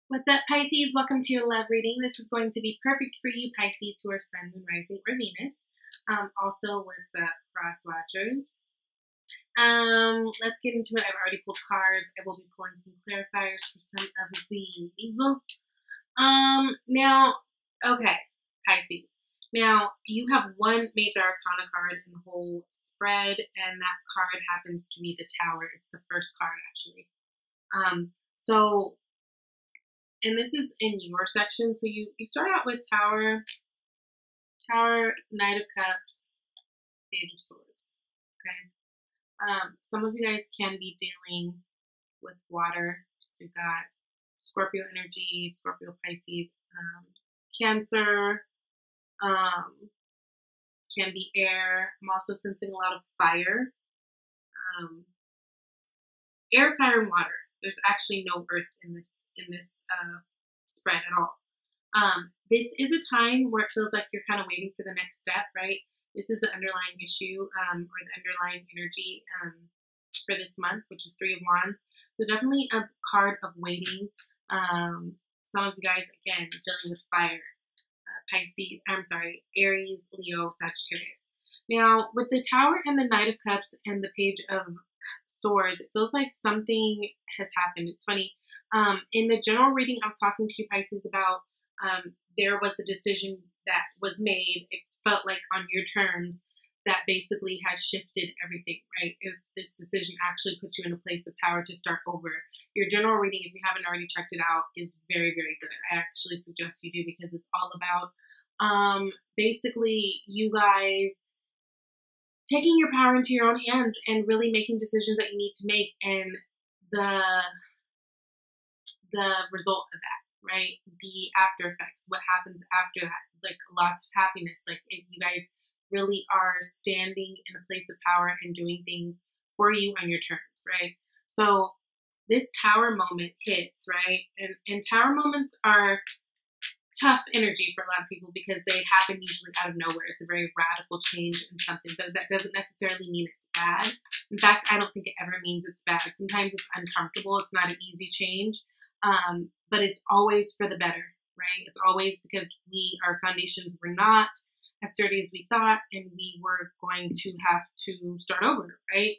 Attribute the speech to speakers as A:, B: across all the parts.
A: What's up, Pisces? Welcome to your love reading. This is going to be perfect for you, Pisces, who are Sun, Moon, Rising, or Venus. Also, what's up, Cross Watchers? Let's get into it. I've already pulled cards. I will be pulling some clarifiers for some of these. Now, okay, Pisces. Now, you have one major arcana card in the whole spread, and that card happens to be the Tower. It's the first card, actually. And this is in your section. So you start out with Tower, Knight of Cups, Page of Swords. Okay. Some of you guys can be dealing with water. So you've got Scorpio energy, Scorpio, Pisces, Cancer, can be air. I'm also sensing a lot of fire. Air, fire, and water. There's actually no earth in this spread at all. This is a time where it feels like you're kind of waiting for the next step, right? This is the underlying issue or the underlying energy for this month, which is Three of Wands. So definitely a card of waiting. Some of you guys, again, dealing with fire. Aries, Leo, Sagittarius. Now, with the Tower and the Knight of Cups and the Page of Swords, it feels like something has happened. It's funny. In the general reading, I was talking to you, Pisces, about there was a decision that was made. It felt like on your terms that basically has shifted everything, right? Is this decision actually puts you in a place of power to start over. Your general reading, if you haven't already checked it out, is very, very good. I actually suggest you do because it's all about basically you guys taking your power into your own hands and really making decisions that you need to make, and the result of that, right? The after effects, what happens after that, like lots of happiness. Like if you guys really are standing in a place of power and doing things for you on your terms, right? So this Tower moment hits, right? And Tower moments are tough energy for a lot of people because they happen usually out of nowhere. It's a very radical change in something, but that doesn't necessarily mean it's bad. In fact, I don't think it ever means it's bad. Sometimes it's uncomfortable. It's not an easy change, but it's always for the better, right? It's always because our foundations were not as sturdy as we thought, and we were going to have to start over, right?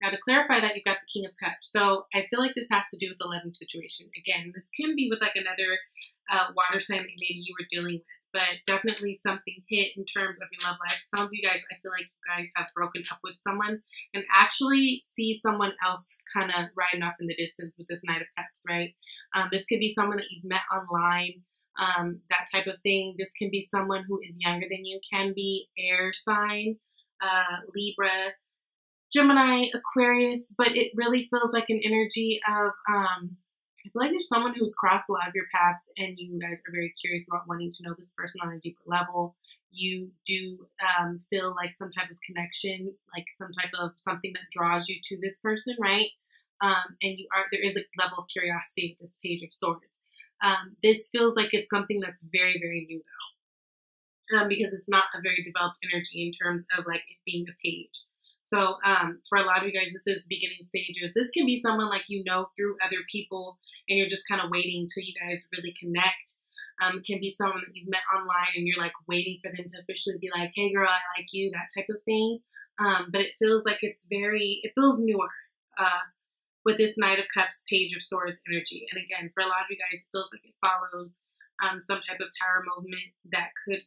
A: Now, to clarify that, you've got the King of Cups. So I feel like this has to do with the loving situation. Again, this can be with like another water sign that maybe you were dealing with, but definitely something hit in terms of your love life. Some of you guys, I feel like you guys have broken up with someone and actually see someone else kind of riding off in the distance with this Knight of Cups, right? This could be someone that you've met online, that type of thing. This can be someone who is younger than you, can be air sign, Libra, Gemini, Aquarius, but it really feels like an energy of, I feel like there's someone who's crossed a lot of your paths and you guys are very curious about wanting to know this person on a deeper level. You do feel like some type of connection, like some type of something that draws you to this person, right? And there is a level of curiosity with this Page of Swords. This feels like it's something that's very, very new though, because it's not a very developed energy in terms of like it being a page. So for a lot of you guys, this is beginning stages. This can be someone like you know through other people and you're just kind of waiting till you guys really connect. It can be someone that you've met online and you're like waiting for them to officially be like, hey girl, I like you, that type of thing. But it feels like it feels newer with this Knight of Cups, Page of Swords energy. And again, for a lot of you guys, it feels like it follows some type of Tower movement that could,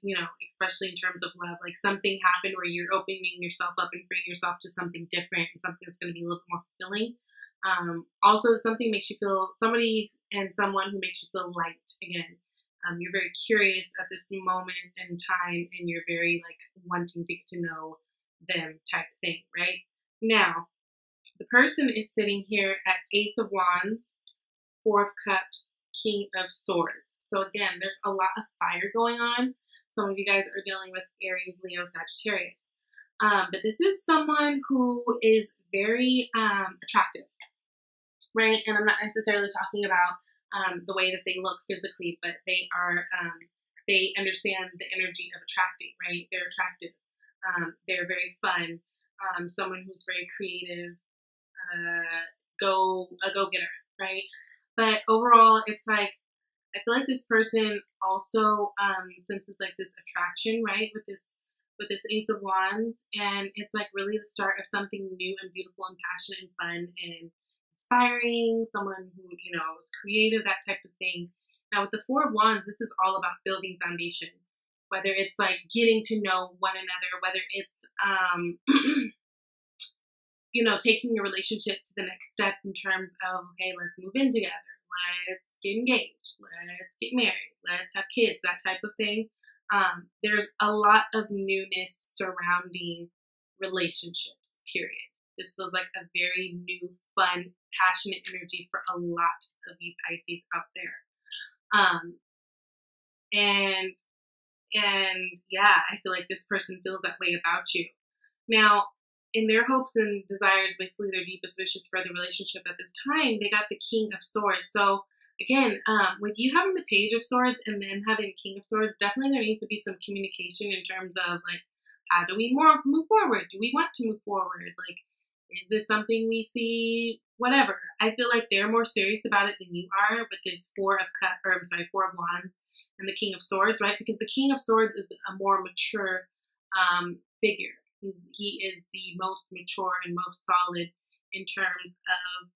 A: especially in terms of love, like something happened where you're opening yourself up and freeing yourself to something different and something that's going to be a little bit more fulfilling. Also, something makes you feel, somebody and someone who makes you feel light. Again, you're very curious at this moment in time and you're very like wanting to get to know them type thing, right? Now, the person is sitting here at Ace of Wands, Four of Cups, King of Swords. So again, there's a lot of fire going on. Some of you guys are dealing with Aries, Leo, Sagittarius. But this is someone who is very attractive, right? And I'm not necessarily talking about the way that they look physically, but they understand the energy of attracting, right? They're attractive. They're very fun. Someone who's very creative, a go-getter, right? But overall, it's like I feel like this person also senses like this attraction, right? With this Ace of Wands, and it's like really the start of something new and beautiful and passionate and fun and inspiring. Someone who, you know, is creative, that type of thing. Now with the Four of Wands, this is all about building foundation. Whether it's like getting to know one another, whether it's you know, taking your relationship to the next step in terms of, okay, let's move in together, let's get engaged, let's get married, let's have kids, that type of thing. There's a lot of newness surrounding relationships, period. This feels like a very new, fun, passionate energy for a lot of you Pisces out there. And yeah, I feel like this person feels that way about you. Now, in their hopes and desires, basically their deepest wishes for the relationship at this time, they got the King of Swords. So again, with you having the Page of Swords and then having the King of Swords, definitely there needs to be some communication in terms of like, how do we move forward? Do we want to move forward? Like, is this something we see? Whatever. I feel like they're more serious about it than you are with this Four of Wands and the King of Swords, right? Because the King of Swords is a more mature figure. He is the most mature and most solid in terms of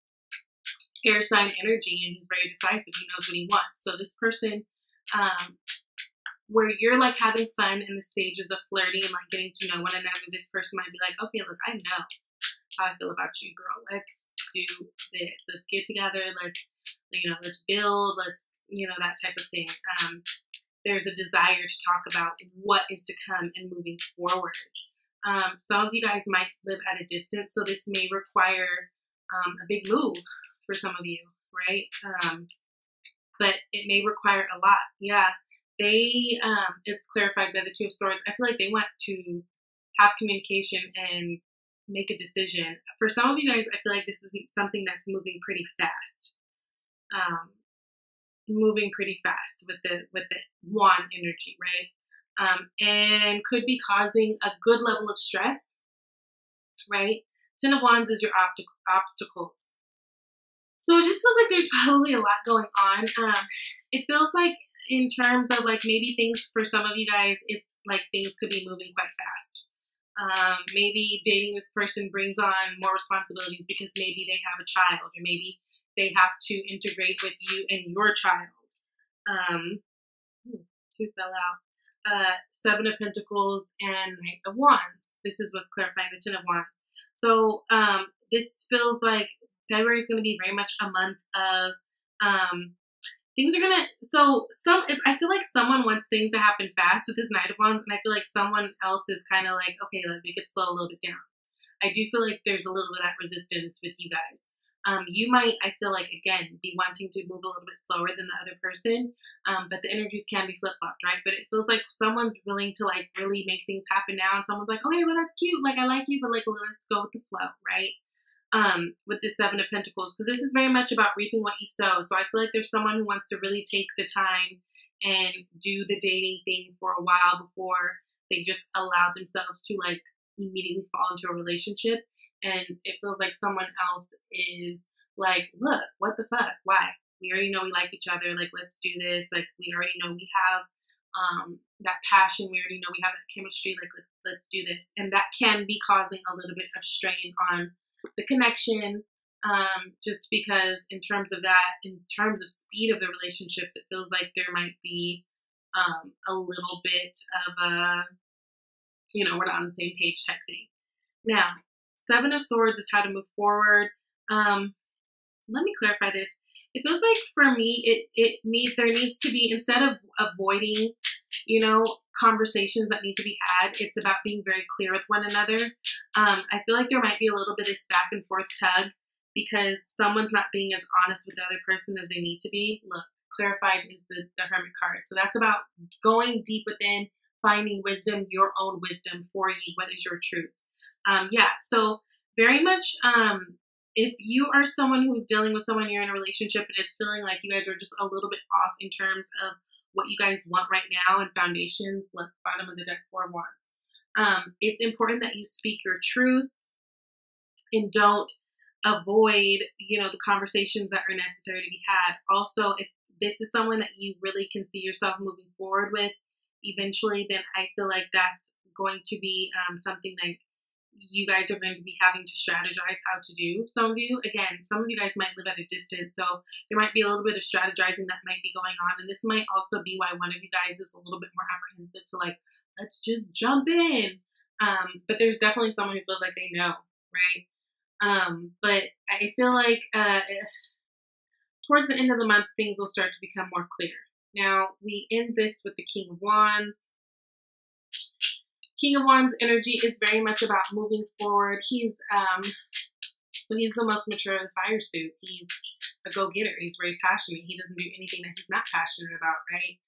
A: air sign energy, and he's very decisive. He knows what he wants. So this person, where you're like having fun in the stages of flirting and like getting to know one another, this person might be like, okay, look, I know how I feel about you, girl. Let's do this. Let's get together. Let's build. Let's, that type of thing. There's a desire to talk about what is to come and moving forward. Some of you guys might live at a distance, so this may require a big move for some of you, right? But it may require a lot. Yeah, it's clarified by the Two of Swords. I feel like they want to have communication and make a decision. For some of you guys, I feel like this isn't something that's moving pretty fast. Moving pretty fast with the wand energy, right? And could be causing a good level of stress, right? Ten of Wands is your obstacles. So it just feels like there's probably a lot going on. It feels like in terms of like maybe things for some of you guys, it's like things could be moving quite fast. Maybe dating this person brings on more responsibilities because maybe they have a child, or maybe they have to integrate with you and your child. Two fell out. Seven of Pentacles and Knight of Wands. This is what's clarifying the Ten of Wands. So this feels like February is going to be very much a month of things are going to, I feel like someone wants things to happen fast with this Knight of Wands, and I feel like someone else is kind of like, okay, let me get slow a little bit down. I do feel like there's a little bit of that resistance with you guys. You might, I feel like, again, be wanting to move a little bit slower than the other person, but the energies can be flip-flopped, right? But it feels like someone's willing to, like, really make things happen now, and someone's like, okay, well, that's cute, like, I like you, but, like, let's go with the flow, right? With this Seven of Pentacles, because this is very much about reaping what you sow. So I feel like there's someone who wants to really take the time and do the dating thing for a while before they just allow themselves to, like, immediately fall into a relationship. And it feels like someone else is like, look, what the fuck? Why? We already know we like each other. Like, let's do this. Like, we already know we have that passion. We already know we have that chemistry. Like, let's do this. And that can be causing a little bit of strain on the connection. Just because in terms of that, in terms of speed of the relationships, it feels like there might be a little bit of a, we're not on the same page type thing. Now, Seven of Swords is how to move forward. Let me clarify this. It feels like for me, there needs to be, instead of avoiding, conversations that need to be had, it's about being very clear with one another. I feel like there might be a little bit of this back and forth tug because someone's not being as honest with the other person as they need to be. Look, clarified is the Hermit card. So that's about going deep within, finding wisdom, your own wisdom for you. What is your truth? So very much, if you are someone who's dealing with someone you're in a relationship and it's feeling like you guys are just a little bit off in terms of what you guys want right now and foundations, left bottom of the deck, Four of Wands. It's important that you speak your truth and don't avoid, the conversations that are necessary to be had. Also, if this is someone that you really can see yourself moving forward with eventually, then I feel like that's going to be something that you guys are going to be having to strategize how to do. Some of you, again, some of you guys might live at a distance, so there might be a little bit of strategizing that might be going on. And this might also be why one of you guys is a little bit more apprehensive to like, let's just jump in. But there's definitely someone who feels like they know, right? But I feel like towards the end of the month, things will start to become more clear. Now, we end this with the King of Wands. King of Wands energy is very much about moving forward. He's the most mature of the fire suit. He's a go-getter. He's very passionate. He doesn't do anything that he's not passionate about, right?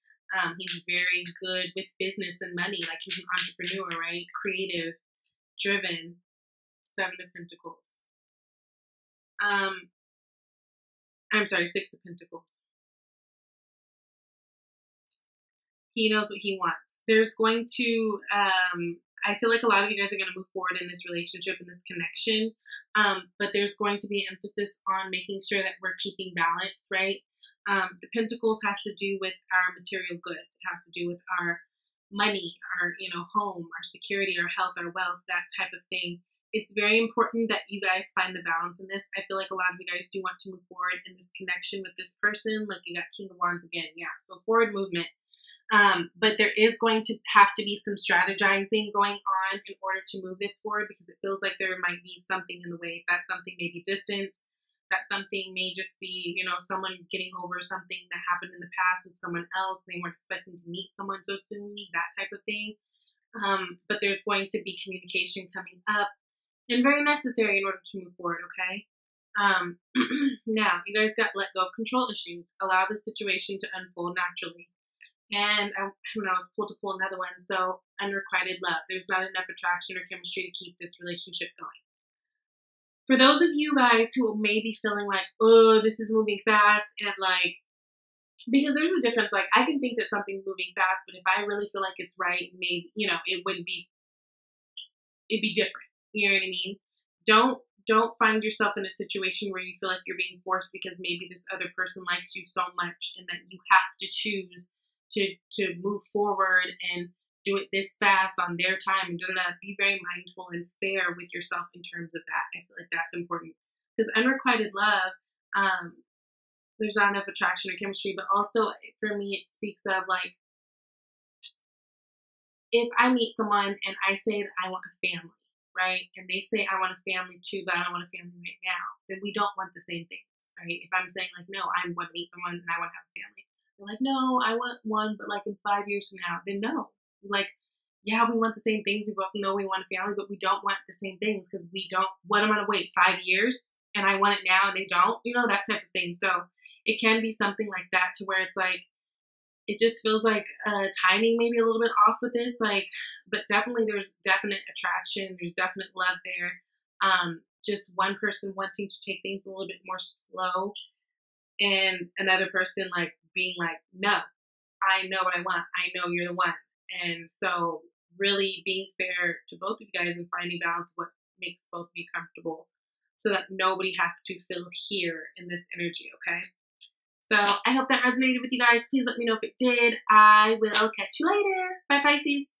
A: He's very good with business and money. Like, he's an entrepreneur, right? Creative, driven. 7 of Pentacles. I'm sorry, 6 of Pentacles. He knows what he wants. There's going to, I feel like a lot of you guys are going to move forward in this relationship, in this connection. But there's going to be emphasis on making sure that we're keeping balance, right? The Pentacles has to do with our material goods. It has to do with our money, our, home, our security, our health, our wealth, that type of thing. It's very important that you guys find the balance in this. I feel like a lot of you guys do want to move forward in this connection with this person. Look, you got King of Wands again. Yeah, so forward movement. But there is going to have to be some strategizing going on in order to move this forward, because it feels like there might be something in the ways. That something may be distance. That something may just be, someone getting over something that happened in the past with someone else. They weren't expecting to meet someone so soon, that type of thing. But there's going to be communication coming up, and very necessary in order to move forward, okay? Now, you guys got let go of control issues. Allow the situation to unfold naturally. And I was pulled to pull another one. So, unrequited love. There's not enough attraction or chemistry to keep this relationship going. For those of you guys who may be feeling like, oh, this is moving fast, and like, because there's a difference. Like, I can think that something's moving fast, but if I really feel like it's right, maybe, it wouldn't be, it'd be different. You know what I mean? Don't find yourself in a situation where you feel like you're being forced because maybe this other person likes you so much and that you have to choose to move forward and do it this fast on their time and Be very mindful and fair with yourself in terms of that. I feel like that's important, because unrequited love, there's not enough attraction or chemistry, but also for me, it speaks of like, if I meet someone and I say that I want a family, right? And they say I want a family too, but I don't want a family right now, then we don't want the same things, right? If I'm saying like, no, I want to meet someone and I want to have a family. They're like, no, I want one, but like in 5 years from now, then no. Like, yeah, we want the same things. We both know we want a family, but we don't want the same things, because we don't. What am I going to wait 5 years and I want it now and they don't? That type of thing. So it can be something like that, to where it's like, it just feels like timing maybe a little bit off with this. Like, but definitely there's definite attraction. There's definite love there. Just one person wanting to take things a little bit more slow, and another person like being like, no, I know what I want. I know you're the one. And so really being fair to both of you guys and finding balance, what makes both of you comfortable, so that nobody has to feel here in this energy, okay? So I hope that resonated with you guys. Please let me know if it did. I will catch you later. Bye, Pisces.